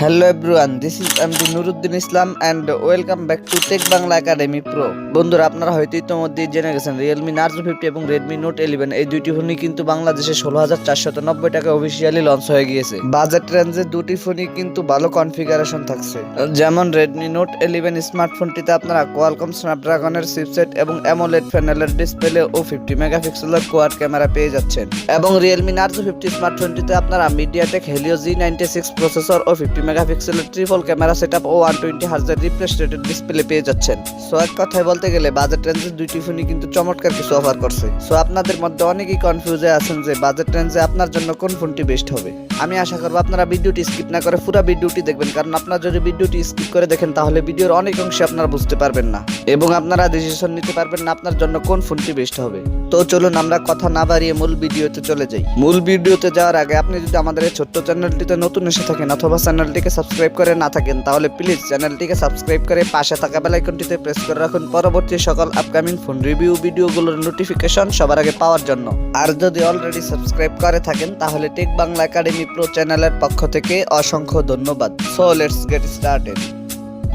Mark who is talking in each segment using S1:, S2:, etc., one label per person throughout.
S1: Hello everyone, this is MD Nuruddin Islam and welcome back to Tech Bangla Academy Pro। বন্ধুরা আপনারা হয়তো ইতিমধ্যে জেনে গেছেন Realme Narzo 50 এবং Redmi Note 11 এই দুইটি ফোনই কিন্তু বাংলাদেশে 16,490 টাকা অফিশিয়ালি লঞ্চ হয়ে গিয়েছে। বাজেট রেঞ্জে দুটি ফোনই কিন্তু ভালো কনফিগারেশন থাকছে। যেমন Redmi Note 11 স্মার্টফোনটিতে আপনারা Qualcomm Snapdragon-এর চিপসেট এবং AMOLED প্যানেলের ডিসপ্লে ও 50 মেগাপিক্সেলের কোয়াড ক্যামেরা পেয়ে যাচ্ছেন। এবং Realme Narzo 50 স্মার্টফোনটিতে আপনারা MediaTek Helio G96 প্রসেসর ও 50 মেগাপিক্সেলের ট্রিপল ক্যামেরা সেটআপ ও 120 হার্জের রিফ্রেশ রেটেড ডিসপ্লে পেয়ে যাচ্ছেন। সো এক কথায় বলতে গেলে বাজেট রেঞ্জে দুইটি ফোনই কিন্তু চমৎকার কিছু অফার করছে। সো আপনাদের মধ্যে অনেকেই কনফিউজে আছেন যে বাজেট রেঞ্জে আপনার জন্য কোন ফোনটি বেস্ট হবে। আমি আশা করব আপনারা ভিডিওটি স্কিপ না করে পুরো ভিডিওটি দেখবেন, কারণ আপনারা যদি ভিডিওটি স্কিপ করে দেখেন তাহলে ভিডিওর অনেক অংশে আপনারা বুঝতে পারবেন না এবং আপনারা ডিসিশন নিতে পারবেন না আপনার জন্য কোন ফোনটি বেস্ট হবে। তো চলুন আমরা কথা না বাড়িয়ে মূল ভিডিওতে চলে যাই। মূল ভিডিওতে যাওয়ার আগে আপনি যদি আমাদের এই ছোট্ট চ্যানেলটিতে নতুন এসে থাকেন অথবা চ্যানেলটিকে সাবস্ক্রাইব করে না থাকেন তাহলে প্লিজ চ্যানেলটিকে সাবস্ক্রাইব করে পাশে থাকা বেল আইকনটিতে প্রেস করে রাখুন পরবর্তী সকল আপকামিং ফোন রিভিউ ভিডিওগুলোর নোটিফিকেশন সবার আগে পাওয়ার জন্য। আর যদি অলরেডি সাবস্ক্রাইব করে থাকেন তাহলে টেক বাংলা একাডেমি প্রো চ্যানেলের পক্ষ থেকে অসংখ্য ধন্যবাদ। So let's get started.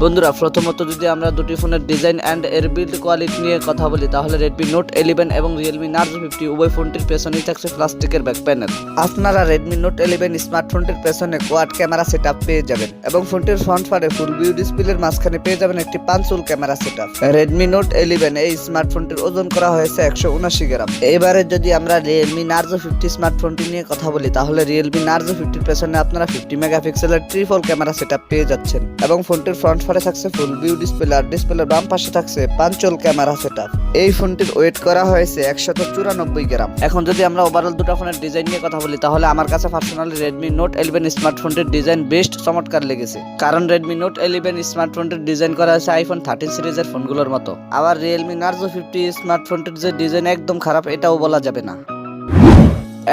S1: বন্ধুরা প্রথমত যদি আমরা দুটি ফোনের ডিজাইন অ্যান্ড এর বিল্ড কোয়ালিটি নিয়ে কথা বলি তাহলে Redmi Note 11 এবং Realme Narzo 50 উভয় ফোনটির পেছনেই থাকছে প্লাস্টিকের ব্যাক প্যানেল। আপনারা Redmi Note 11 স্মার্টফোনটির পেছনে কোয়াড ক্যামেরা সেটআপ পেয়ে যাবেন এবং ফোনটির ফ্রন্ট পার্টে ফুল ভিউ ডিসপ্লের মাঝখানে পেয়ে যাবেন একটি পাঁচুল ক্যামেরা সেটআপ। Redmi Note 11 এই স্মার্টফোনটির ওজন করা হয়েছে 179 গ্রাম। এবারে যদি আমরা Realme Narzo 50 স্মার্টফোনটি নিয়ে কথা বলি তাহলে Realme Narzo 50 এর পেছনে আপনারা 50 মেগাপিক্সেলের ট্রিপল ক্যামেরা সেটআপ পেয়ে যাচ্ছেন এবং ফোনটির ফ্রন্ট পাশে থাকছে ফুল ভিউ ডিসপ্লে আর ডিসপ্লের বাম পাশে থাকছে পাঁচল ক্যামেরা সেটআপ। এই ফোনটির ওয়েট করা হয়েছে 194 গ্রাম। এখন যদি আমরা ওভারঅল দুটো ফোনের ডিজাইন নিয়ে কথা বলি তাহলে আমার কাছে পার্সোনালি Redmi Note 11 স্মার্টফোনটির ডিজাইন বেস্ট চমৎকার লেগেছে, কারণ Redmi Note 11 স্মার্টফোনটির ডিজাইন করা হয়েছে iPhone 13 সিরিজের ফোনগুলোর মতো। আবার Realme Narzo 50 স্মার্টফোনটির যে ডিজাইন একদম খারাপ এটাও বলা যাবে না।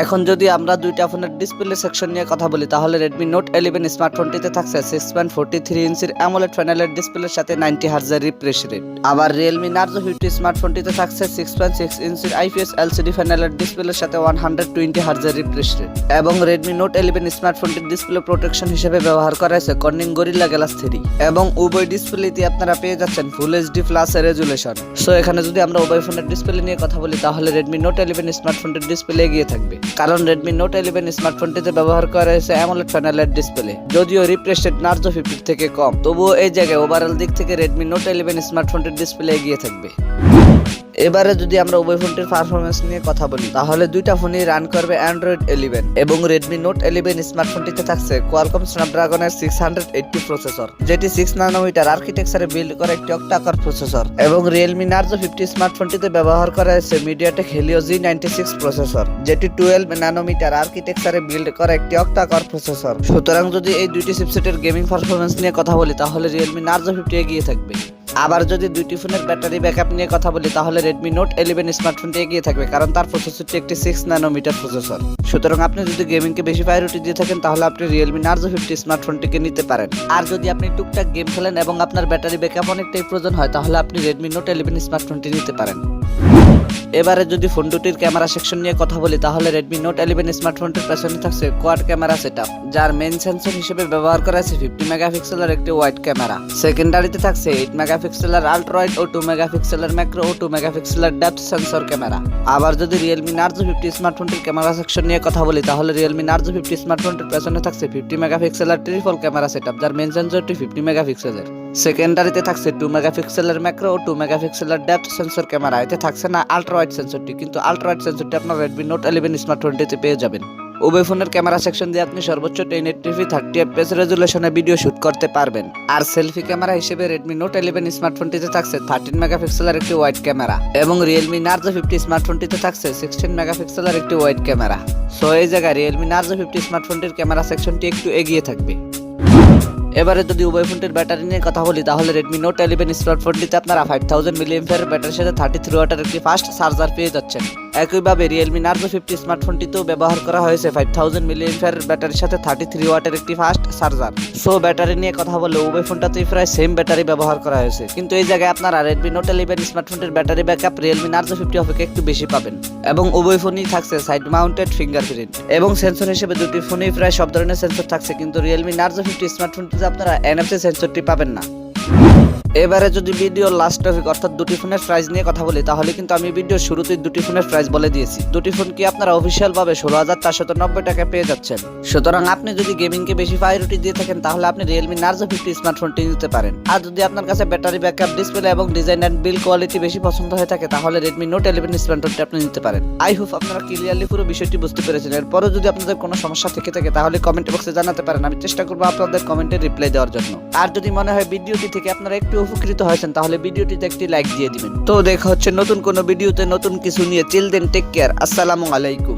S1: এখন যদি আমরা দুইটা ফোনের ডিসপ্লে সেকশন নিয়ে কথা বলি তাহলে Redmi Note 11 স্মার্টফোনটিতে থাকছে 6.43 ইঞ্চির AMOLED প্যানেলের ডিসপ্লের সাথে 90 হার্জের রিফ্রেশ রেট। আবার Realme Narzo 50 স্মার্টফোনটিতে থাকছে 6.6 ইঞ্চির IPS LCD প্যানেলের ডিসপ্লের সাথে 120 হার্জের রিফ্রেশ রেট। এবং Redmi Note 11 স্মার্টফোনটির ডিসপ্লে প্রোটেকশন হিসেবে ব্যবহার করা হয়েছে Corning Gorilla Glass 3 এবং উভয় ডিসপ্লেতে আপনারা পেয়ে যাচ্ছেন ফুল HD প্লাস রেজুলেশন। সো এখানে যদি আমরা উভয় ফোনের ডিসপ্লে নিয়ে কথা বলি তাহলে Redmi Note 11 স্মার্টফোনটির ডিসপ্লে এগিয়ে থাকবে, কারণ Redmi Note 11 স্মার্টফোনটিতে ব্যবহার করা হয়েছে AMOLED প্যানেলের ডিসপ্লে। যদিও রিফ্রেশ রেট Narzo 50 থেকে কম, তবুও এই জায়গায় ওভারঅল দিক থেকে Redmi Note 11 স্মার্টফোনটির ডিসপ্লে এগিয়ে থাকবে। এবারে যদি আমরা উভয় ফোনটির পারফরম্যান্স নিয়ে কথা বলি তাহলে দুইটা ফোনই রান করবে Android 11 এবং Redmi Note 11 স্মার্টফোনটিতে থাকছে Qualcomm Snapdragon-এর 680 প্রসেসর, যেটি 6 নানোমিটার আর্কিটেকচারে বিল্ড করা একটি অক্টা-কোর প্রসেসর। এবং Realme Narzo 50 স্মার্টফোনটিতে ব্যবহার করা হয়েছে MediaTek Helio G96 প্রসেসর, যেটি 12 নানোমিটার আর্কিটেকচারে বিল্ড করা একটি অক্টা-কোর প্রসেসর। সুতরাং যদি এই দুইটি চিপসেটের গেমিং পারফরম্যান্স নিয়ে কথা বলি তাহলে Realme Narzo 50 এগিয়ে থাকবে। আবার যদি দুইটি ফোনের ব্যাটারি ব্যাকআপ নিয়ে কথা বলি তাহলে Redmi Note 11 স্মার্টফোনটি এগিয়ে থাকবে, কারণ তার প্রসেসরটি একটি 6 নানোমিটার প্রসেসর। সুতরাং আপনি যদি গেমিংকে বেশি প্রায়োরিটি দিয়ে থাকেন তাহলে আপনি Realme Narzo 50 স্মার্টফোনটিকে নিতে পারেন। আর যদি আপনি টুকটাক গেম খেলেন এবং আপনার ব্যাটারি ব্যাকআপ অনেকটাই প্রয়োজন হয় তাহলে আপনি Redmi Note 11 স্মার্টফোনটি নিতে পারেন। এবারে যদি ফোন দুটির ক্যামেরা সেকশন নিয়ে কথা বলি তাহলে Redmi Note 11 স্মার্টফোনটির পেছনে থাকছে কোয়াড ক্যামেরা সেটআপ, যার মেইন সেন্সর হিসেবে ব্যবহার করা হয়েছে 50 মেগাপিক্সেলের একটি ওয়াইড ক্যামেরা। সেকেন্ডারিতে থাকছে 8 মেগাপিক্সেলের আল্ট্রা ওয়াইড ও 2 মেগাপিক্সেলের ম্যাক্রো ও 2 মেগাপিক্সেলের ডেপথ সেন্সর ক্যামেরা। আবার যদি Realme Narzo 50 স্মার্টফোনটির ক্যামেরা সেকশন নিয়ে কথা বলি তাহলে Realme Narzo 50 স্মার্টফোনটির পেছনে থাকছে 50 মেগাপিক্সেলের ট্রিপল ক্যামেরা সেটআপ, যার মেইন সেন্সরটি 50 মেগাপিক্সেলের। সেকেন্ডারিতে থাকছে 2 মেগাপিক্সেলের ম্যাক্রো ও 2 মেগাপিক্সেলের ডেপথ সেন্সর ক্যামেরা। এতে থাকছে না আল্ট্রা ওয়াইড সেন্সরটি, কিন্তু আল্ট্রা ওয়াইড সেন্সরটি আপনার Redmi Note 11 স্মার্টফোনটিতে পেয়ে যাবেন। উভয় ফোনের ক্যামেরা সেকশন দিয়ে আপনি সর্বোচ্চ 1080p 30 fps রেজুলেশনে ভিডিও শুট করতে পারবেন। আর সেলফি ক্যামেরা হিসেবে Redmi Note 11 স্মার্টফোনটিতে থাকছে 13 মেগাপিক্সেলের একটি ওয়াইড ক্যামেরা এবং Realme Narzo 50 স্মার্টফোনটিতে থাকছে 16 মেগাপিক্সেলের একটি ওয়াইড ক্যামেরা। সো এই জায়গায় Realme Narzo 50 স্মার্টফোনটির ক্যামেরা সেকশনটি একটু এগিয়ে থাকবে। এবারে যদি উভয় ফোনটির ব্যাটারি নিয়ে কথা বলি তাহলে Redmi Note 11 স্মার্টফোনটিতে আপনারা 5000 mAh ব্যাটারির সাথে 33 ওয়াটের একটি ফাস্ট চার্জার পেয়ে যাচ্ছেন একইভাবে Realme Narzo 50 স্মার্টফোনটিতেও ব্যবহার করা হয়েছে 5000 মিলিঅ্যাম্পিয়ার ব্যাটারির সাথে 33 ওয়াটের একটি ফাস্ট চার্জার। সো ব্যাটারি নিয়ে কথা বলে উভয় ফোনটাতেই প্রায় সেম ব্যাটারি ব্যবহার করা হয়েছে, কিন্তু এই জায়গায় আপনারা Redmi Note 11 স্মার্টফোনের ব্যাটারি ব্যাকআপ Realme Narzo 50 অপেক্ষা একটু বেশি পাবেন এবং উভয় ফোনই থাকছে সাইড মাউন্টেড ফিঙ্গারপ্রিন্ট এবং সেন্সর হিসেবে দুটি ফোনেই প্রায় সব ধরনের সেন্সর থাকছে, কিন্তু Realme Narzo 50 স্মার্টফোনটিতে আপনারা NFC সেন্সরটি পাবেন না। এবারে যদি ভিডিওর লাস্ট টপিক অর্থাৎ দুটি ফোনের প্রাইস নিয়ে কথা বলি, তাহলে কিন্তু আমি ভিডিওর শুরুতেই দুটি ফোনের প্রাইস বলে দিয়েছি। দুটি ফোন কি আপনারা অফিসিয়াল ভাবে 16,490 টাকায় পেয়ে যাচ্ছেন। সুতরাং আপনি যদি গেমিংকে বেশি প্রায়োরিটি দিয়ে থাকেন তাহলে আপনি Realme Narzo 50 স্মার্টফোনটি নিতে পারেন। আর যদি আপনার কাছে ব্যাটারি ব্যাকআপ, ডিসপ্লে এবং ডিজাইন এন্ড বিল্ড কোয়ালিটি বেশি পছন্দ হয়ে থাকে তাহলে Redmi Note 11 স্মার্টফোনটি আপনি নিতে পারেন। আই হোপ আপনারা ক্লিয়ারলি পুরো বিষয়টি বুঝতে পেরেছেন। এরপরও যদি আপনাদের কোনো সমস্যা থেকে থাকে তাহলে কমেন্ট বক্সে জানাতে পারেন, আমি চেষ্টা করবো আপনাদের কমেন্টে রিপ্লাই দেওয়ার জন্য। আর যদি মনে হয় ভিডিওটি থেকে আপনারা একটু উপকৃত হয়েছেন তাহলে ভিডিওটিতে একটি লাইক দিয়ে দিবেন। তো দেখা হচ্ছে নতুন কোনো ভিডিওতে নতুন কিছু নিয়ে। চিল দেন, টেক কেয়ার, আসসালামু আলাইকুম।